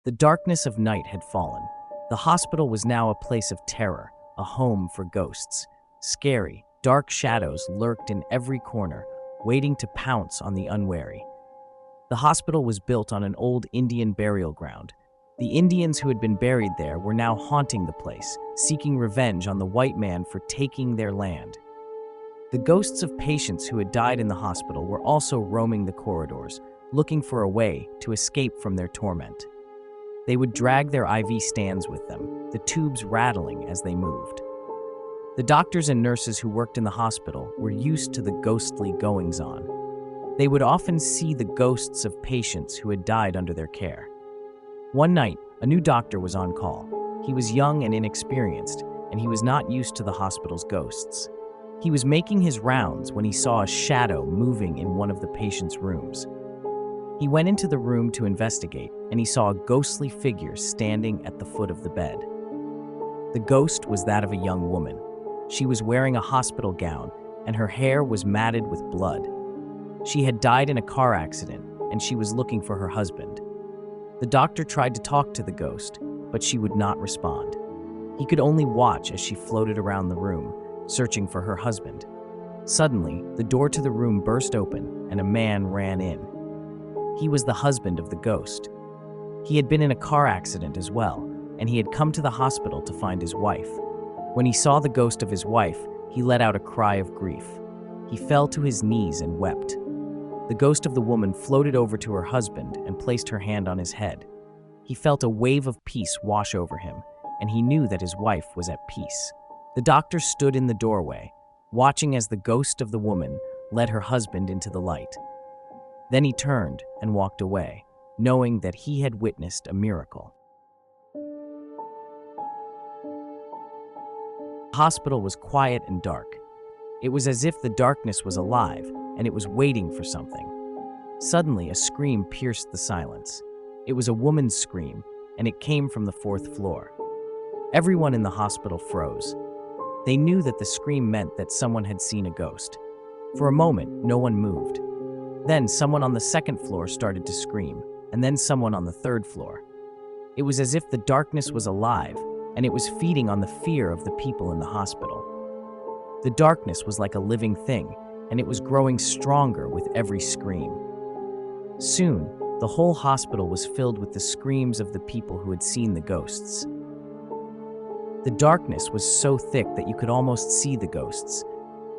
The darkness of night had fallen. The hospital was now a place of terror, a home for ghosts. Scary, dark shadows lurked in every corner, waiting to pounce on the unwary. The hospital was built on an old Indian burial ground. The Indians who had been buried there were now haunting the place, seeking revenge on the white man for taking their land. The ghosts of patients who had died in the hospital were also roaming the corridors, looking for a way to escape from their torment. They would drag their IV stands with them, the tubes rattling as they moved. The doctors and nurses who worked in the hospital were used to the ghostly goings-on. They would often see the ghosts of patients who had died under their care. One night, a new doctor was on call. He was young and inexperienced, and he was not used to the hospital's ghosts. He was making his rounds when he saw a shadow moving in one of the patients' rooms. He went into the room to investigate, and he saw a ghostly figure standing at the foot of the bed. The ghost was that of a young woman. She was wearing a hospital gown, and her hair was matted with blood. She had died in a car accident, and she was looking for her husband. The doctor tried to talk to the ghost, but she would not respond. He could only watch as she floated around the room, searching for her husband. Suddenly, the door to the room burst open, and a man ran in. He was the husband of the ghost. He had been in a car accident as well, and he had come to the hospital to find his wife. When he saw the ghost of his wife, he let out a cry of grief. He fell to his knees and wept. The ghost of the woman floated over to her husband and placed her hand on his head. He felt a wave of peace wash over him, and he knew that his wife was at peace. The doctor stood in the doorway, watching as the ghost of the woman led her husband into the light. Then he turned and walked away, knowing that he had witnessed a miracle. The hospital was quiet and dark. It was as if the darkness was alive, and it was waiting for something. Suddenly, a scream pierced the silence. It was a woman's scream, and it came from the 4th floor. Everyone in the hospital froze. They knew that the scream meant that someone had seen a ghost. For a moment, no one moved. Then someone on the 2nd floor started to scream, and then someone on the 3rd floor. It was as if the darkness was alive, and it was feeding on the fear of the people in the hospital. The darkness was like a living thing, and it was growing stronger with every scream. Soon, the whole hospital was filled with the screams of the people who had seen the ghosts. The darkness was so thick that you could almost see the ghosts.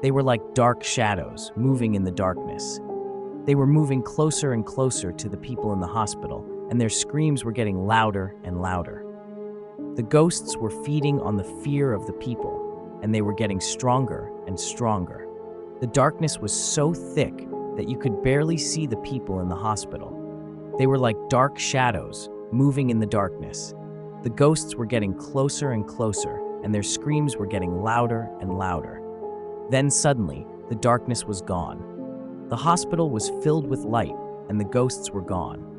They were like dark shadows, moving in the darkness. They were moving closer and closer to the people in the hospital, and their screams were getting louder and louder. The ghosts were feeding on the fear of the people, and they were getting stronger and stronger. The darkness was so thick that you could barely see the people in the hospital. They were like dark shadows, moving in the darkness. The ghosts were getting closer and closer, and their screams were getting louder and louder. Then suddenly, the darkness was gone. The hospital was filled with light, and the ghosts were gone.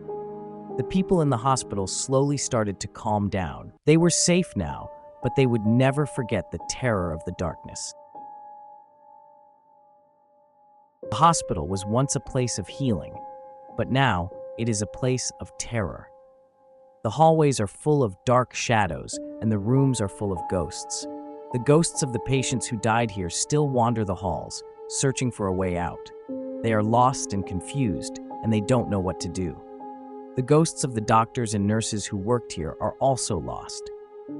The people in the hospital slowly started to calm down. They were safe now, but they would never forget the terror of the darkness. The hospital was once a place of healing, but now it is a place of terror. The hallways are full of dark shadows, and the rooms are full of ghosts. The ghosts of the patients who died here still wander the halls, searching for a way out. They are lost and confused, and they don't know what to do. The ghosts of the doctors and nurses who worked here are also lost.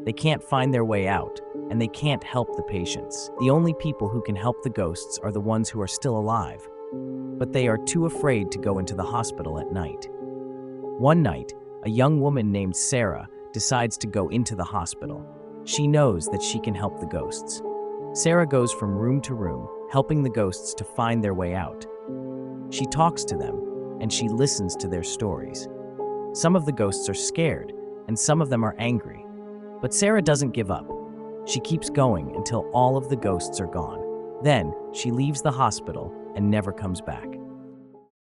They can't find their way out, and they can't help the patients. The only people who can help the ghosts are the ones who are still alive, but they are too afraid to go into the hospital at night. One night, a young woman named Sarah decides to go into the hospital. She knows that she can help the ghosts. Sarah goes from room to room, helping the ghosts to find their way out. She talks to them, and she listens to their stories. Some of the ghosts are scared, and some of them are angry. But Sarah doesn't give up. She keeps going until all of the ghosts are gone. Then, she leaves the hospital and never comes back.